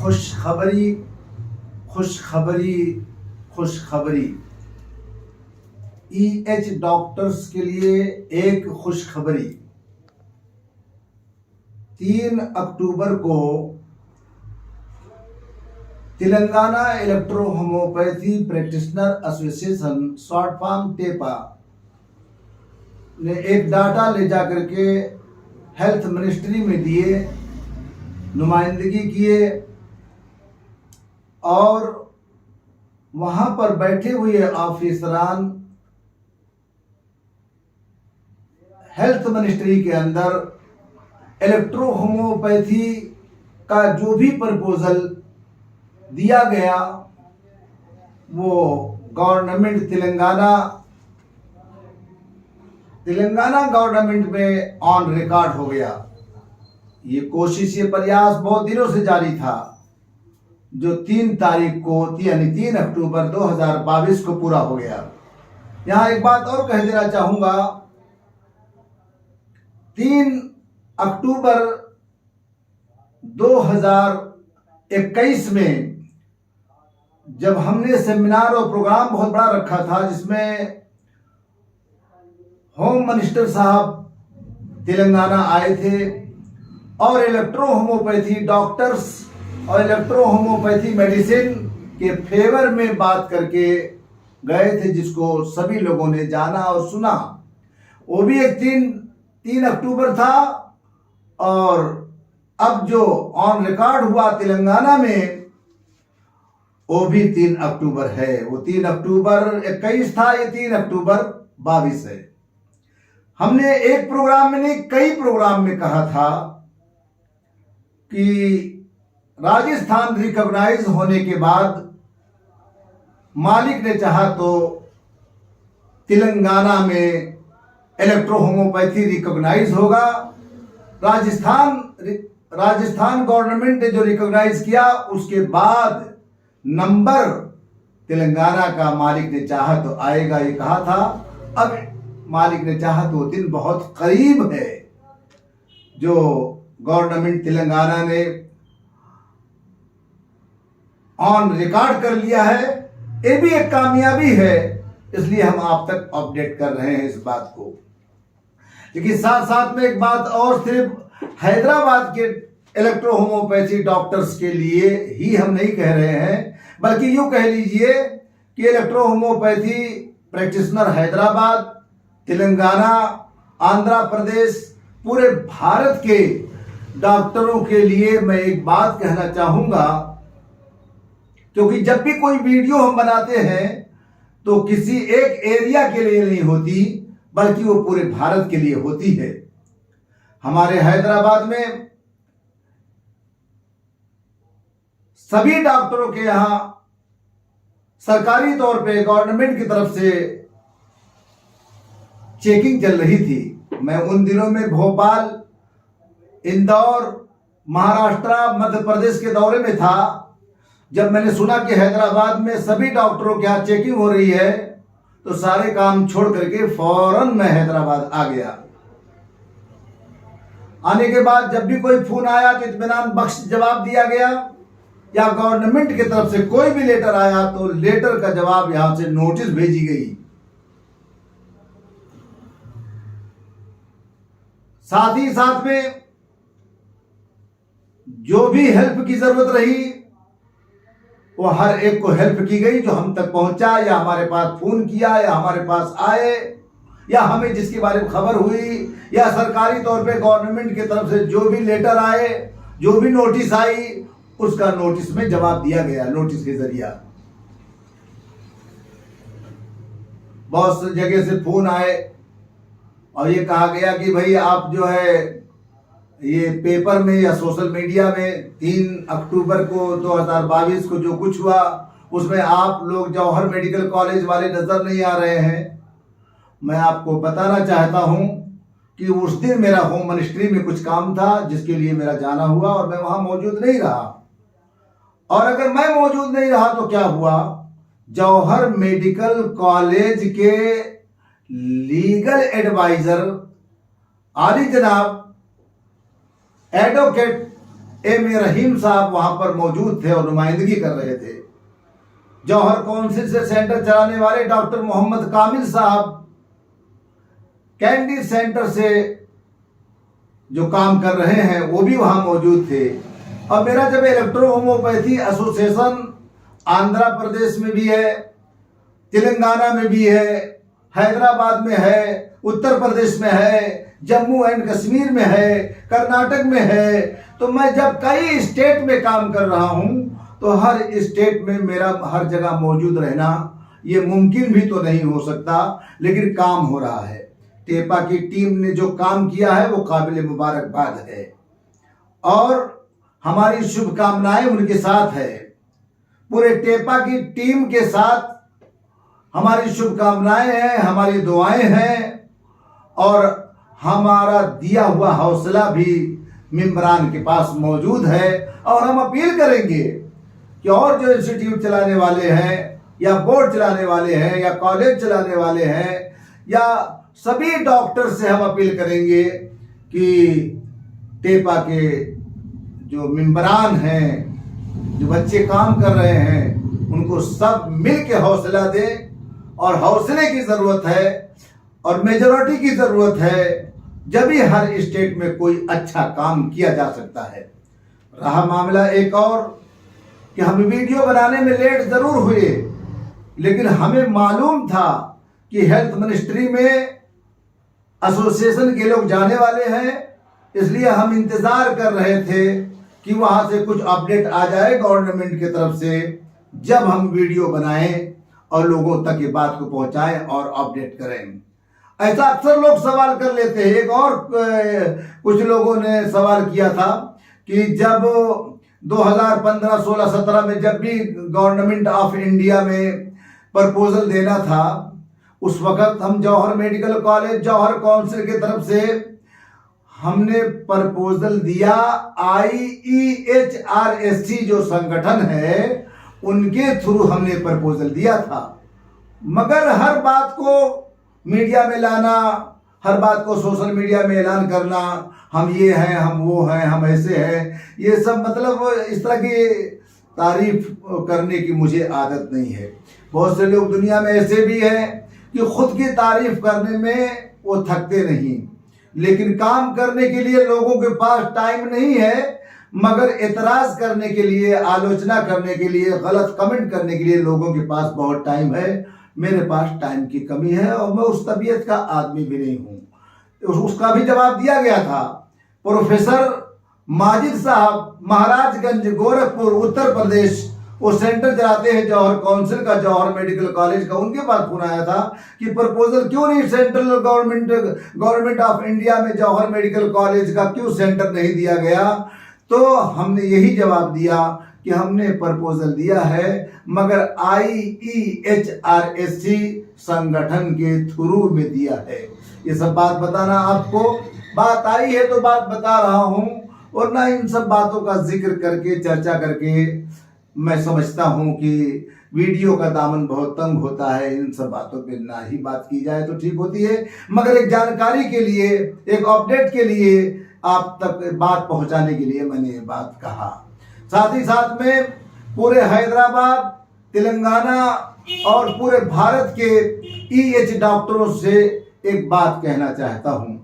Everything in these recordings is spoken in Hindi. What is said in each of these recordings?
खुशखबरी खुशखबरी खुशखबरी। EH डॉक्टर्स के लिए एक खुशखबरी। 3 अक्टूबर को Telangana electro homeopathy practitioner association short form TEPA ने एक डाटा ले जाकर के हेल्थ मिनिस्ट्री में दिए, नुमाइंदगी किए और वहां पर बैठे हुए ऑफिसरान हेल्थ मिनिस्ट्री के अंदर इलेक्ट्रो होम्योपैथी का जो भी प्रपोजल दिया गया वो गवर्नमेंट तेलंगाना गवर्नमेंट में ऑन रिकॉर्ड हो गया। ये कोशिश, ये प्रयास बहुत दिनों से जारी था, जो 3 तारीख को यानी 3 अक्टूबर 2022 को पूरा हो गया। यहां एक बात और कह देना चाहूंगा, 3 अक्टूबर 2021 में जब हमने सेमिनार और प्रोग्राम बहुत बड़ा रखा था, जिसमें होम मिनिस्टर साहब तेलंगाना आए थे और इलेक्ट्रो होम्योपैथी डॉक्टर्स और इलेक्ट्रो होम्योपैथी मेडिसिन के फेवर में बात करके गए थे, जिसको सभी लोगों ने जाना और सुना। वो भी एक 3 अक्टूबर था और अब जो ऑन रिकॉर्ड हुआ तेलंगाना में वो भी 3 अक्टूबर है। वो 3 अक्टूबर 21 था, ये 3 अक्टूबर 22 है। हमने एक प्रोग्राम में नहीं, कई प्रोग्राम में कहा था कि राजस्थान रिकॉग्नाइज होने के बाद मालिक ने चाहा तो तेलंगाना में इलेक्ट्रो होम्योपैथी रिकॉग्नाइज होगा। राजस्थान गवर्नमेंट ने जो रिकॉग्नाइज किया, उसके बाद नंबर तेलंगाना का मालिक ने चाहा तो आएगा, ये कहा था। अब मालिक ने चाहा तो दिन बहुत करीब है, जो गवर्नमेंट तेलंगाना ने ऑन रिकॉर्ड कर लिया है। ये भी एक कामयाबी है, इसलिए हम आप तक अपडेट कर रहे हैं इस बात को। लेकिन साथ साथ में एक बात और, सिर्फ हैदराबाद के इलेक्ट्रो होम्योपैथी डॉक्टर्स के लिए ही हम नहीं कह रहे हैं, बल्कि यूं कह लीजिए कि electro homeopathy practitioner Hyderabad, Telangana, Andhra Pradesh, पूरे भारत के डॉक्टरों के लिए मैं एक बात कहना चाहूंगा, क्योंकि जब भी कोई वीडियो हम बनाते हैं तो किसी एक एरिया के लिए नहीं होती, बल्कि वो पूरे भारत के लिए होती है। हमारे हैदराबाद में सभी डॉक्टरों के यहां सरकारी तौर पे गवर्नमेंट की तरफ से चेकिंग चल रही थी। मैं उन दिनों में भोपाल, इंदौर, महाराष्ट्र, मध्य प्रदेश के दौरे में था। जब मैंने सुना कि हैदराबाद में सभी डॉक्टरों के यहाँ चेकिंग हो रही है, तो सारे काम छोड़ करके फौरन मैं हैदराबाद आ गया। आने के बाद जब भी कोई फोन आया तो इत्मीनान बख्श जवाब दिया गया, या गवर्नमेंट की तरफ से कोई भी लेटर आया तो लेटर का जवाब यहां से नोटिस भेजी गई। साथ ही साथ में जो भी हेल्प की जरूरत रही वो हर एक को हेल्प की गई, जो हम तक पहुंचा या हमारे पास फोन किया या हमारे पास आए या हमें जिसके बारे में खबर हुई, या सरकारी तौर पे गवर्नमेंट की तरफ से जो भी लेटर आए, जो भी नोटिस आई, उसका नोटिस में जवाब दिया गया, नोटिस के जरिया। बहुत सी जगह से फोन आए और ये कहा गया कि भाई आप जो है ये पेपर में या सोशल मीडिया में 3 अक्टूबर को 2022 को जो कुछ हुआ, उसमें आप लोग जौहर मेडिकल कॉलेज वाले नजर नहीं आ रहे हैं। मैं आपको बताना चाहता हूं कि उस दिन मेरा होम मिनिस्ट्री में कुछ काम था, जिसके लिए मेरा जाना हुआ और मैं वहां मौजूद नहीं रहा। और अगर मैं मौजूद नहीं रहा तो क्या हुआ, जौहर मेडिकल कॉलेज के लीगल एडवाइजर आली जनाब एडवोकेट M.A. रहीम साहब वहां पर मौजूद थे और नुमाइंदगी कर रहे थे। जौहर काउंसिल से सेंटर चलाने वाले डॉक्टर मोहम्मद कामिल साहब कैंडी सेंटर से जो काम कर रहे हैं वो भी वहां मौजूद थे। और मेरा जब electro homeopathy association Andhra Pradesh में भी है, तेलंगाना में भी है, हैदराबाद में है, उत्तर प्रदेश में है, जम्मू एंड कश्मीर में है, कर्नाटक में है, तो मैं जब कई स्टेट में काम कर रहा हूं तो हर स्टेट में मेरा हर जगह मौजूद रहना ये मुमकिन भी तो नहीं हो सकता, लेकिन काम हो रहा है। टेपा की टीम ने जो काम किया है वो काबिल मुबारकबाद है और हमारी शुभकामनाएं उनके साथ है। पूरे टेपा की टीम के साथ हमारी शुभकामनाएं हैं, हमारी दुआएं हैं और हमारा दिया हुआ हौसला भी मेंबरान के पास मौजूद है। और हम अपील करेंगे कि और जो इंस्टीट्यूट चलाने वाले हैं या बोर्ड चलाने वाले हैं या कॉलेज चलाने वाले हैं या सभी डॉक्टर से हम अपील करेंगे कि टेपा के जो मेंबरान हैं, जो बच्चे काम कर रहे हैं, उनको सब मिल के हौसला दें। और हौसले की जरूरत है और मेजॉरिटी की जरूरत है, जब भी हर स्टेट में कोई अच्छा काम किया जा सकता है। रहा मामला एक और कि हम वीडियो बनाने में लेट जरूर हुए, लेकिन हमें मालूम था कि हेल्थ मिनिस्ट्री में एसोसिएशन के लोग जाने वाले हैं, इसलिए हम इंतजार कर रहे थे कि वहां से कुछ अपडेट आ जाए गवर्नमेंट की तरफ से, जब हम वीडियो बनाएं और लोगों तक ये बात को पहुंचाएं और अपडेट करें। ऐसा अक्सर लोग सवाल कर लेते हैं। एक और कुछ लोगों ने सवाल किया था कि जब 2015, 16, 17 में जब भी गवर्नमेंट ऑफ इंडिया में प्रपोजल देना था, उस वक्त हम जौहर मेडिकल कॉलेज, जौहर काउंसिल की तरफ से हमने प्रपोजल दिया। IEHRSC जो संगठन है उनके थ्रू हमने प्रपोजल दिया था, मगर हर बात को मीडिया में लाना, हर बात को सोशल मीडिया में ऐलान करना, हम ये हैं, हम वो हैं, हम ऐसे हैं, ये सब मतलब इस तरह की तारीफ करने की मुझे आदत नहीं है। बहुत से लोग दुनिया में ऐसे भी हैं कि खुद की तारीफ करने में वो थकते नहीं, लेकिन काम करने के लिए लोगों के पास टाइम नहीं है, मगर एतराज करने के लिए, आलोचना करने के लिए, गलत कमेंट करने के लिए लोगों के पास बहुत टाइम है। मेरे पास टाइम की कमी है और मैं उस तबीयत का आदमी भी नहीं हूँ। उसका भी जवाब दिया गया था। प्रोफेसर माजिद साहब महाराजगंज, गोरखपुर, उत्तर प्रदेश, वो सेंटर चलाते हैं जौहर काउंसिल का, जौहर मेडिकल कॉलेज का। उनके पास फोन आया था कि प्रपोजल क्यों नहीं सेंट्रल गवर्नमेंट ऑफ इंडिया में जौहर मेडिकल कॉलेज का क्यों सेंटर नहीं दिया गया। तो हमने यही जवाब दिया कि हमने प्रपोजल दिया है, मगर IEHRSC संगठन के थ्रू में दिया है। ये सब बात बताना, आपको बात आई है तो बात बता रहा हूं, और ना इन सब बातों का जिक्र करके, चर्चा करके मैं समझता हूं कि वीडियो का दामन बहुत तंग होता है। इन सब बातों पे ना ही बात की जाए तो ठीक होती है, मगर एक जानकारी के लिए, एक अपडेट के लिए, आप तक बात पहुंचाने के लिए मैंने ये बात कहा। साथ ही साथ में पूरे हैदराबाद, तेलंगाना और पूरे भारत के EH डॉक्टरों से एक बात कहना चाहता हूं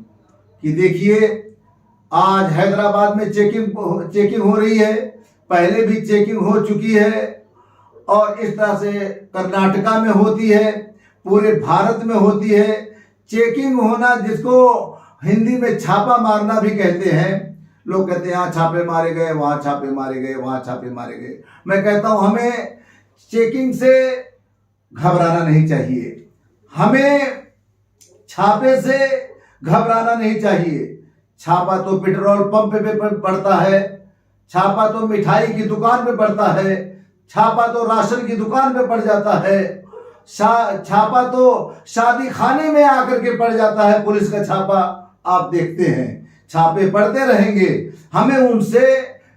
कि देखिए, आज हैदराबाद में चेकिंग हो रही है, पहले भी चेकिंग हो चुकी है और इस तरह से कर्नाटका में होती है, पूरे भारत में होती है। चेकिंग होना, जिसको हिंदी में छापा मारना भी कहते हैं। लोग कहते हैं यहाँ छापे मारे गए, वहां छापे मारे गए, वहां छापे मारे गए। मैं कहता हूं हमें चेकिंग से घबराना नहीं चाहिए, हमें छापे से घबराना नहीं चाहिए। छापा तो पेट्रोल पंप पे पड़ता है, छापा तो मिठाई की दुकान पे पड़ता है, छापा तो राशन की दुकान पे पड़ जाता है, छापा तो शादी खाने में आकर के पड़ जाता है। पुलिस का छापा आप देखते हैं, छापे पड़ते रहेंगे, हमें उनसे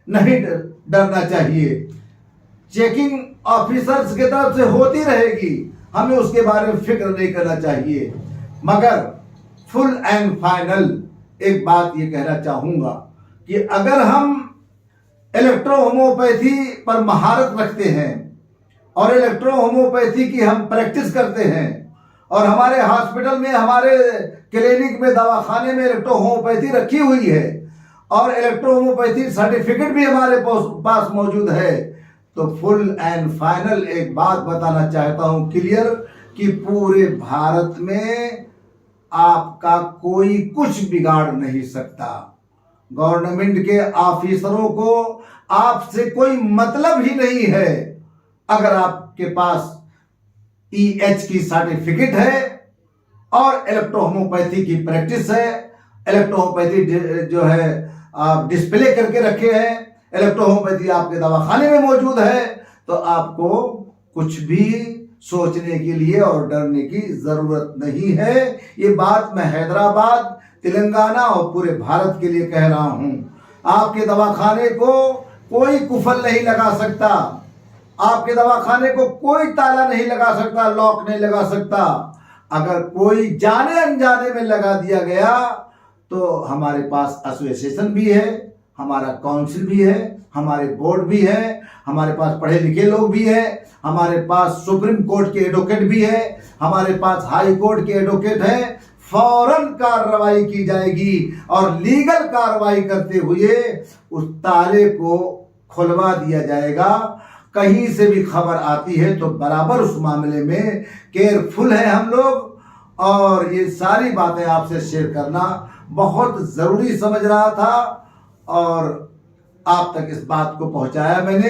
नहीं डरना चाहिए। चेकिंग ऑफिसर्स की तरफ से होती रहेगी, हमें उसके बारे में फिक्र नहीं करना चाहिए। मगर फुल एंड फाइनल एक बात ये कहना चाहूंगा कि अगर हम इलेक्ट्रो होम्योपैथी पर महारत रखते हैं और इलेक्ट्रो होम्योपैथी की हम प्रैक्टिस करते हैं और हमारे हॉस्पिटल में, हमारे क्लिनिक में, दवाखाने में इलेक्ट्रो होम्योपैथी रखी हुई है और इलेक्ट्रो होम्योपैथी सर्टिफिकेट भी हमारे पास मौजूद है। तो फुल एंड फाइनल एक बात बताना चाहता हूं क्लियर, कि पूरे भारत में आपका कोई कुछ बिगाड़ नहीं सकता। गवर्नमेंट के ऑफिसरों को आपसे कोई मतलब ही नहीं है। अगर आपके पास EH की सर्टिफिकेट है और इलेक्ट्रो होम्योपैथी की प्रैक्टिस है, इलेक्ट्रो होम्योपैथी जो है आप डिस्प्ले करके रखे हैं, इलेक्ट्रो होम्योपैथी आपके दवाखाने में मौजूद है, तो आपको कुछ भी सोचने के लिए और डरने की जरूरत नहीं है। ये बात मैं हैदराबाद, तेलंगाना और पूरे भारत के लिए कह रहा हूं। आपके दवाखाने को कोई कुफल नहीं लगा सकता, आपके दवाखाने को कोई ताला नहीं लगा सकता, लॉक नहीं लगा सकता। अगर कोई जाने अनजाने में लगा दिया गया तो हमारे पास एसोसिएशन भी है, हमारा काउंसिल भी है, हमारे बोर्ड भी है, हमारे पास पढ़े लिखे लोग भी हैं, हमारे पास सुप्रीम कोर्ट के एडवोकेट भी है, हमारे पास हाई कोर्ट के एडवोकेट हैं। फौरन कार्रवाई की जाएगी और लीगल कार्रवाई करते हुए उस ताले को खुलवा दिया जाएगा। कहीं से भी खबर आती है तो बराबर उस मामले में केयरफुल है हम लोग, और ये सारी बातें आपसे शेयर करना बहुत जरूरी समझ रहा था और आप तक इस बात को पहुंचाया मैंने।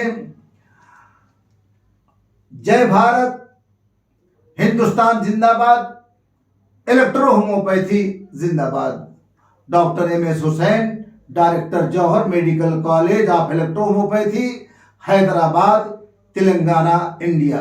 जय भारत, हिंदुस्तान जिंदाबाद, इलेक्ट्रो होम्योपैथी जिंदाबाद। Doctor MS Hussain, director Johar medical college of electro homeopathy, Hyderabad, Telangana, India.